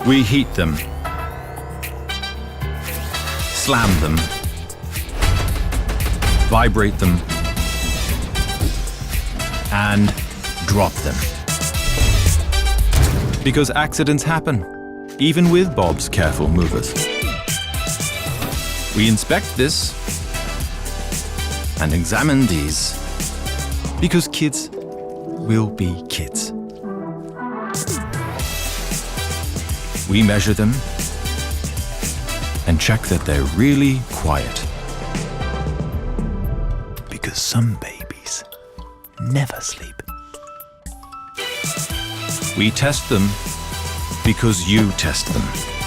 We heat them, slam them, vibrate them, and drop them. Because accidents happen, even with Bob's careful movers. We inspect this and examine these, because kids will be kids. We measure them and check that they're really quiet. Because some babies never sleep. We test them because you test them.